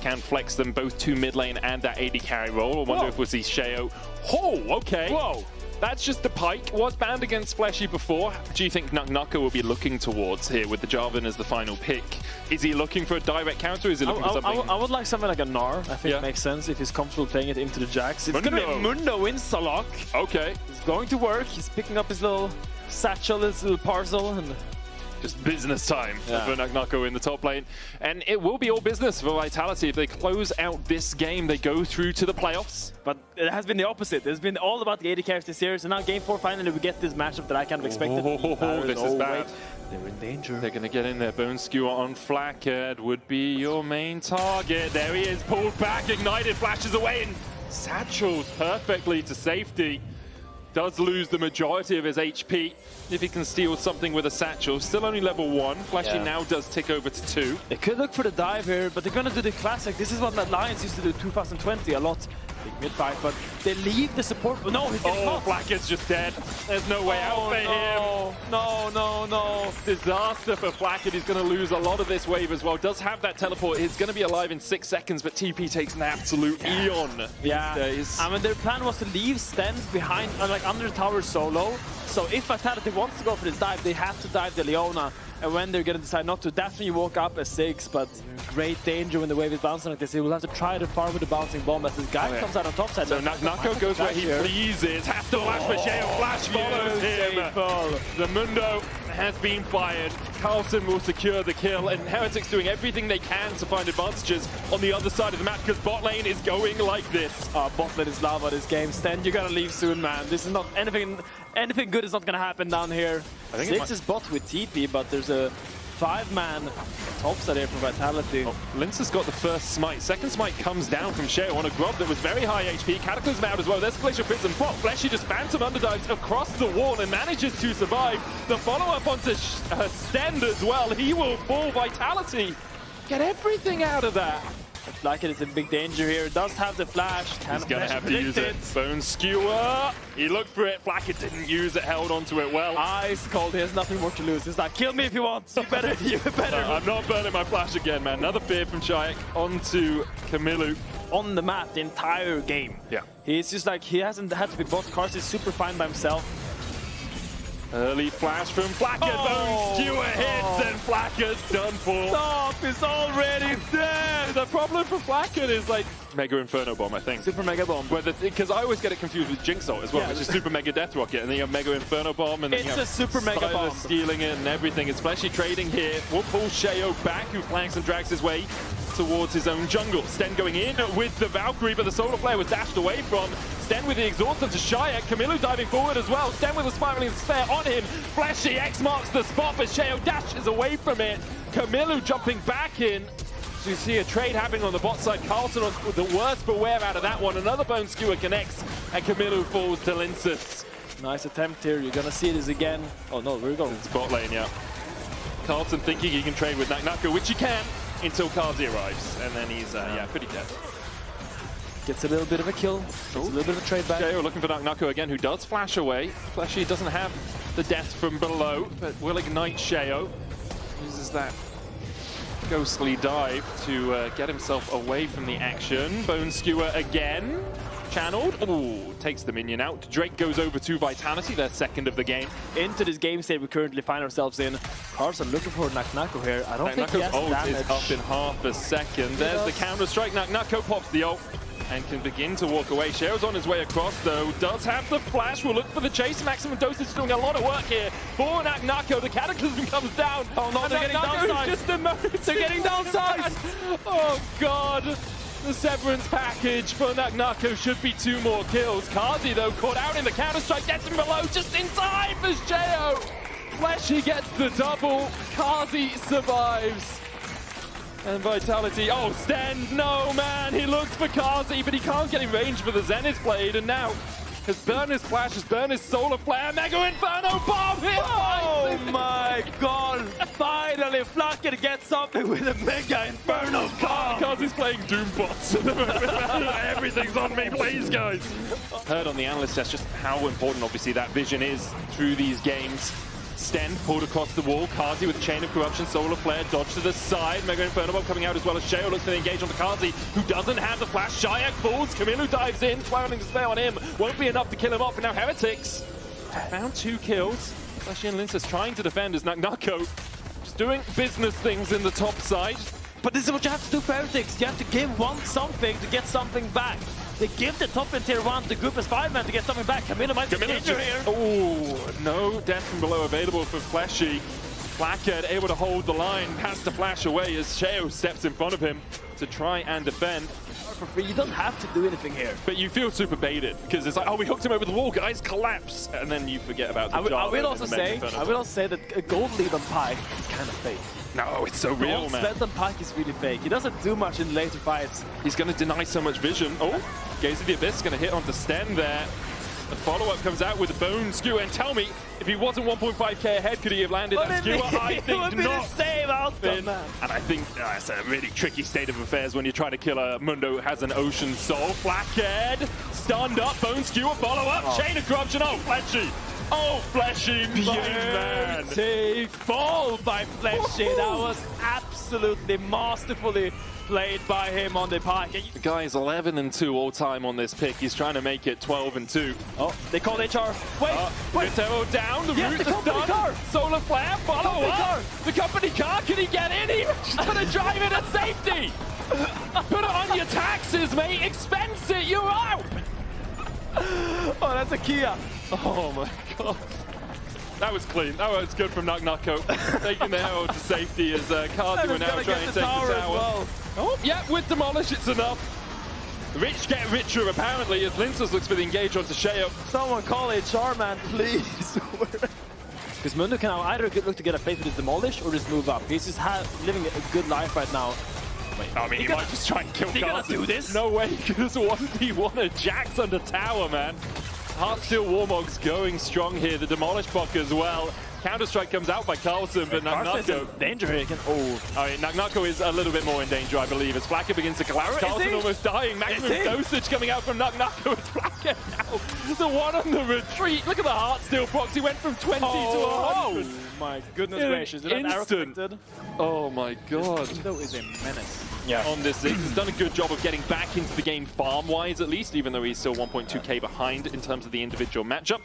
can flex them both to mid lane and that AD carry role. I wonder if we'll see Sheo. Oh, okay. Whoa. That's just the Pike. Was banned against Fleshy before. Do you think NuckNucka will be looking towards here with the Jarvan as the final pick? Is he looking for a direct counter or is he looking for something? I would like something like a Gnar. I think it makes sense if he's comfortable playing it into the Jax. It's going to be Mundo in Salak. Okay. It's going to work. He's picking up his little satchel, his little parcel, and just business time for NuckNucka in the top lane. And it will be all business for Vitality. If they close out this game, they go through to the playoffs. But it has been the opposite. It's been all about the AD carries this series. And now game 4, finally, we get this matchup that I kind of expected. Oh, this is bad. They're in danger. They're going to get in there. Bone Skewer on Flackhead would be your main target. There he is, pulled back, ignited, flashes away, and satchels perfectly to safety. Does lose the majority of his HP if he can steal something with a satchel. Still only level 1. Flashy now does tick over to 2. They could look for the dive here, but they're going to do the classic. This is what Lions used to do 2020 a lot. Big mid fight, but they leave the support. No, he's getting caught. Flackhead's just dead. There's no way out for him. No. Disaster for Flackhead. He's going to lose a lot of this wave as well. Does have that teleport. He's going to be alive in 6 seconds, but TP takes an absolute eon these days. I mean, their plan was to leave Sten behind, like under the tower solo. So if Vitality wants to go for this dive, they have to dive the Leona. And when they're going to decide not to, definitely walk up as 6, but great danger when the wave is bouncing like this. He will have to try to farm with the bouncing bomb as this guy comes out on top side. So NuckNucka goes where he pleases, has to flash for Sheo. Flash follows him. The Mundo has been fired. Carlson will secure the kill, and Heretics doing everything they can to find advantages on the other side of the map because bot lane is going like this. Bot lane is lava this game. Sten, you're gonna leave soon, man. This is not anything good is not gonna happen down here. I think 6 is bot with TP, but there's a 5-man top side here from Vitality. Lince has got the first smite. Second smite comes down from Sheo on a Grub that was very high HP. Cataclysm out as well. There's Glacial Prism. Fleshy just phantom underdives across the wall and manages to survive. The follow-up onto Stend as well. He will fall. Vitality get everything out of that. Flackhead is in big danger here. Does have the flash. He's going to have to use it. Bone Skewer. He looked for it. Flackhead didn't use it. Held onto it well. Ice cold. He has nothing more to lose. He's like, kill me if you want. You better. I'm not burning my flash again, man. Another fear from Shayak onto Camilo. On the map the entire game. Yeah. He's just like, he hasn't had to be bot. Cars is super fine by himself. Early flash from Flackhead. Bone Skewer hits and Flackhead's done for. Stop! He's already dead! The problem for Flackhead is like Mega Inferno Bomb, I think. Super Mega Bomb. Because I always get it confused with Jinx Ult as well, which is Super Mega Death Rocket, and then you have Mega Inferno Bomb, and then you have a Super Mega Bomb. Stealing it and everything. It's Fleshy trading here. Will pull Sheo back, who flanks and drags his way towards his own jungle. Sten going in with the Valkyrie, but the Solar Flare was dashed away from. Sten with the exhaust onto Shayak. Camilo diving forward as well. Sten with a spiraling spare on him. Fleshy X marks the spot, but Sheo dashes away from it. Camilo jumping back in. So you see a trade happening on the bot side. Carlson on the worst beware out of that one. Another Bone Skewer connects, and Camilo falls to Linces. Nice attempt here. You're gonna see this again. Oh no, we're going. It's bot lane, yeah. Carlson thinking he can trade with NuckNucka, which he can, until Kazi arrives, and then he's pretty dead. Gets a little bit of a kill, gets a little bit of a trade back. Sheo looking for NuckNucka again, who does flash away. Fleshy doesn't have the death from below, but will ignite Sheo. Uses that ghostly dive to get himself away from the action. Bone Skewer again. Channeled. Ooh, takes the minion out. Drake goes over to Vitality, their second of the game. Into this game state we currently find ourselves in. Carlson looking for NuckNucka here. I don't think he has ult damage. Is up in half a second. There's the counter strike. NuckNucka pops the ult and can begin to walk away. Sheo's on his way across though. Does have the flash. Will look for the chase. Maximum Dosage doing a lot of work here for NuckNucka. The Cataclysm comes down. Oh no, they're getting downsized. They're getting downsized. Oh god. The Severance package for NuckNucka should be 2 more kills. Kazi, though, caught out in the counter-strike, gets him below just in time for Sheo. Fleshy gets the double. Kazi survives. And Vitality, oh, Sten, no, man. He looks for Kazi, but he can't get in range for the Zenith Blade. And now has burned his flash, has burned his Solar Flare. Mega Inferno Bomb! Oh my god! Finally, Flackhead gets something with a Mega Inferno Bomb! Because he's playing Doombots. Everything's on me, please, guys. Heard on the analyst test just how important, obviously, that vision is through these games. Sten pulled across the wall. Kazi with Chain of Corruption, Solar Flare, dodge to the side. Mega Inferno Bomb coming out as well as Sheo looks to engage onto Kazi, who doesn't have the flash. Shayak falls, Camilo dives in, swirling despair on him. Won't be enough to kill him off, and now Heretics found 2 kills. Flashy and Linces trying to defend as Nagnako just doing business things in the top side. But this is what you have to do for Heretics. You have to give one something to get something back. They give the top in tier 1 to group as 5-man to get something back. Camilo might be danger here. Oh, no death from below available for Flashy. Blackhead able to hold the line, pass the flash away as Sheo steps in front of him to try and defend. For free, you don't have to do anything here. But you feel super baited because it's like, oh, we hooked him over the wall, guys, collapse, and then you forget about the I will also say that a gold lead on Pyke is kind of fake. No, it's so real, man. Gold on Pyke is really fake. He doesn't do much in later fights. He's going to deny so much vision. Oh, Gaze of the Abyss going to hit onto Sten there. The follow-up comes out with a bone skewer, and tell me, if he wasn't 1.5k ahead, could he have landed that skewer? I think would be not. The same outcome, man. And I think it's a really tricky state of affairs when you try to kill a Mundo who has an ocean soul. Blackhead, stunned up, bone skewer, follow-up, Chain of Corruption, oh, Fleshy. Oh, Fleshy, man. Take fall by Fleshy. That was absolutely masterfully played by him on the Pyke. The guy is 11-2 all time on this pick. He's trying to make it 12-2. Oh, they call HR. Wait. Vitero down, the root is done. Solar Flare, follow up. The company car, can he get in? He's gonna drive it at safety. Put it on your taxes, mate. Expense it, you're out. Oh, that's a Kia. Oh my god. That was clean. That was good from Nagnako. Taking the Herald to safety as Kazi will now try and take the tower. Well. Oh, yeah, with Demolish, it's enough. The rich get richer, apparently, as Linces looks for the engage onto Sheo. Someone call HR, man, please. Because Mundo can now either look to get a face with the Demolish or just move up. He's just living a good life right now. Wait, I mean, he might just try and kill Kazi. Gonna do this? No way, because 1v1 a Jax under tower, man. Heartsteel Warmog's going strong here. The Demolish block as well. Counter-strike comes out by Carlson, but Nagnako... danger here. I mean, Nagnako is a little bit more in danger, I believe, as Blackhead begins to collapse. Carlson almost dying. Maximum dosage coming out from Nagnako as Blackhead now. The one on the retreat. Look at the Heartsteel procs. He went from 20 to 100. Oh my goodness gracious. Instant. Oh my god. Mundo is a menace. Yeah. On this, he's done a good job of getting back into the game farm-wise, at least, even though he's still 1.2k behind in terms of the individual matchup.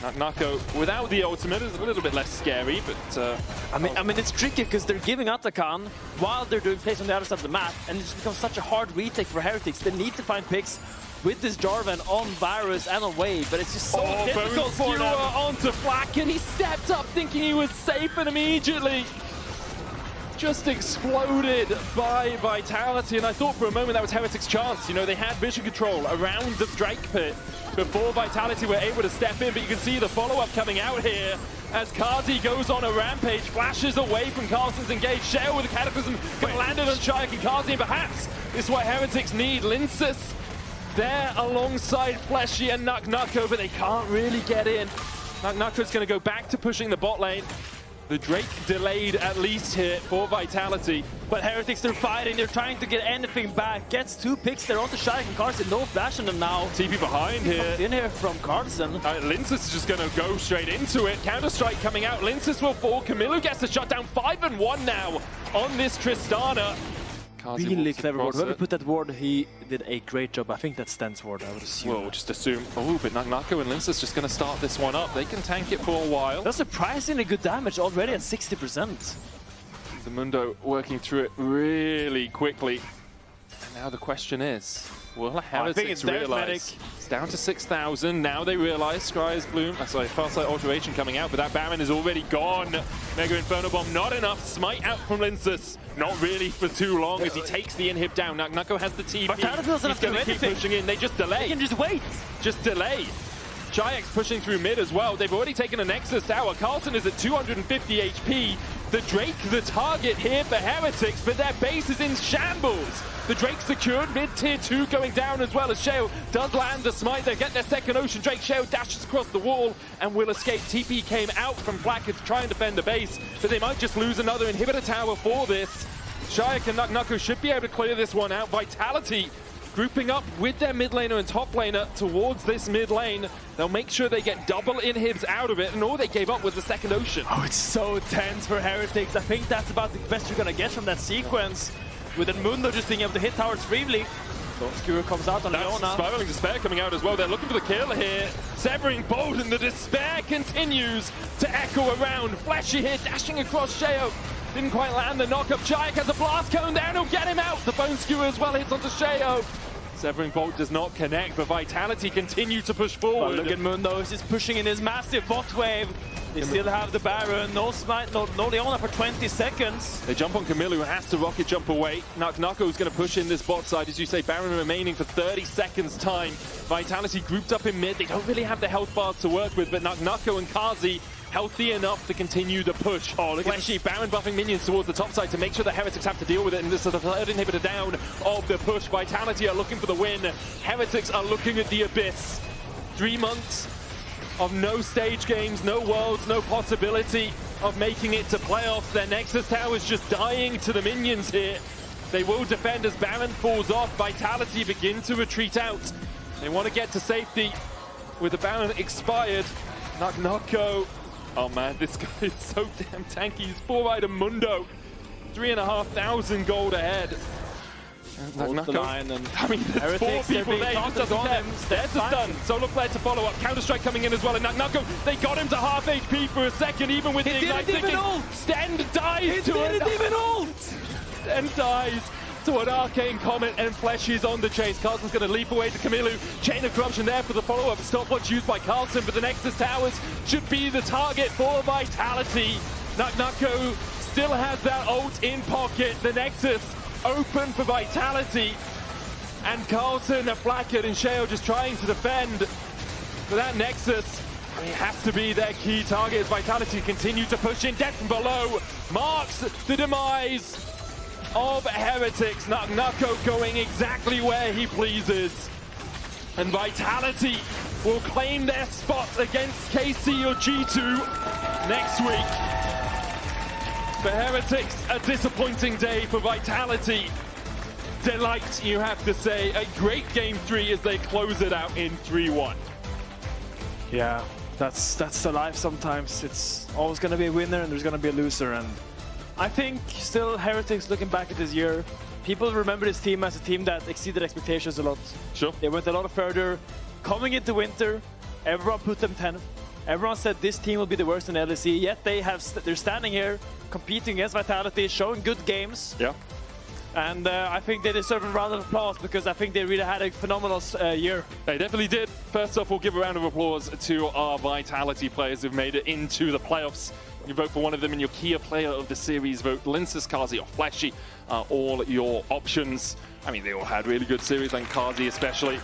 Nagnako, without the ultimate, is a little bit less scary, but... I mean, it's tricky because they're giving Atakan while they're doing plays on the other side of the map, and it just becomes such a hard retake for Heretics. They need to find picks with this Jarvan on Virus and on Wave, but it's just so difficult for them. Onto Flak, and he stepped up thinking he was safe, and immediately just exploded by Vitality, and I thought for a moment that was Heretics' chance. You know, they had vision control around the Drake pit before Vitality were able to step in, but you can see the follow-up coming out here as Kazi goes on a rampage, flashes away from Carlson's engage. Shale with a Cataclysm landed on Shayak and Kazi, and perhaps this is what Heretics need. Linces there alongside Fleshy and Nagnako, but they can't really get in. Nagnako's going to go back to pushing the bot lane. The Drake delayed at least here for Vitality. But Heretics, they're fighting, they're trying to get anything back. Gets 2 picks there onto Shayak and Carlson. No flash on them now. TP behind here. In here from Carlson. Linces is just going to go straight into it. Counter-strike coming out. Linces will fall. Camilo gets the shutdown. 5-1 now on this Tristana. Really clever ward. Whoever put that ward, he did a great job. I think that's Sten's ward, I would assume. We'll just assume. Oh, but Nagnako and Linces just going to start this one up. They can tank it for a while. That's surprisingly good damage already at 60%. The Mundo working through it really quickly. And now the question is, will Heretics realize? It's down to 6,000. Now they realize Scry's Bloom. Sorry, Farsight Alteration coming out, but that Baron is already gone. Mega Inferno Bomb, not enough. Smite out from Linces. Not really for too long as he takes the inhib down. Nagnako has the TP. He's going to keep pushing in. They just delay. They can just wait. Just delay. Jayak's pushing through mid as well. They've already taken a Nexus tower. Carlson is at 250 HP. The Drake, the target here for Heretics, but their base is in shambles. The Drake secured mid tier 2 going down as well as Shale does land the smite. They get their second Ocean Drake. Shale dashes across the wall and will escape. TP came out from Blackhead to try and defend the base, but they might just lose another inhibitor tower for this. Shayak and Nagnako should be able to clear this one out. Vitality grouping up with their mid laner and top laner towards this mid lane. They'll make sure they get double inhibs out of it, and all they gave up was the second ocean. Oh, it's so tense for Heretics. I think that's about the best you're gonna get from that sequence. With Mundo just being able to hit towers freely. So Skewer comes out on Leona. Spiraling Despair coming out as well. They're looking for the kill here. Severing Bolt, and the Despair continues to echo around. Flashy here, dashing across Sheo. Didn't quite land the knock-up. Jayak has a blast cone down. He'll get him out. The Bone Skewer as well hits onto Sheo. Severing Bolt does not connect, but Vitality continue to push forward. But look at Mundo, he's just pushing in his massive bot wave. They still have the Baron, no Smite, no Leona for 20 seconds. They jump on Camille, who has to rocket jump away. Naknako is going to push in this bot side, as you say. Baron remaining for 30 seconds time. Vitality grouped up in mid. They don't really have the health bars to work with, but Naknako and Kazi healthy enough to continue the push. Oh, look Flashy, Baron buffing minions towards the top side to make sure the Heretics have to deal with it, and this is the third inhibitor down of the push. Vitality are looking for the win. Heretics are looking at the abyss. 3 months of no stage games, no worlds, no possibility of making it to playoffs. Their Nexus Tower is just dying to the minions here. They will defend as Baron falls off. Vitality begin to retreat out. They want to get to safety with the Baron expired. Naknako. Oh man, this guy is so damn tanky. He's 4-item Mundo. 3,500 gold ahead. The line and I mean, there's 4 people there. He just doesn't care. There's the stun. Solo player to follow up. Counter-Strike coming in as well. And Naknako, they got him to half HP for a second, even with the Ignite thinking. Sten dies to an Sten dies to an Arcane Comet, and Flesh is on the chase. Carlson's going to leap away to Camille. Chain of Corruption there for the follow-up. Stopwatch used by Carlson, but the Nexus Towers should be the target for Vitality. Naknako still has that ult in pocket. The Nexus open for Vitality, and Carlson, Blackhead, and Sheo just trying to defend. But that Nexus, I mean, has to be their key target as Vitality continue to push in. Death from below marks the demise of Heretics. Naknako going exactly where he pleases. And Vitality will claim their spot against KC or G2 next week. For Heretics, a disappointing day. For Vitality, delight, you have to say. A great game 3 as they close it out in 3-1. Yeah, that's the life sometimes. It's always going to be a winner and there's going to be a loser. And I think still Heretics, looking back at this year, people remember this team as a team that exceeded expectations a lot. Sure. They went a lot further. Coming into winter, everyone put them 10th. Everyone said this team will be the worst in LEC, yet they're standing here competing against Vitality, showing good games. Yeah. And I think they deserve a round of applause because I think they really had a phenomenal year. They definitely did. First off, we'll give a round of applause to our Vitality players who've made it into the playoffs. You vote for one of them in your key player of the series. Vote Linces, Kazi, or Flashy. All your options. I mean, they all had really good series, and Kazi especially.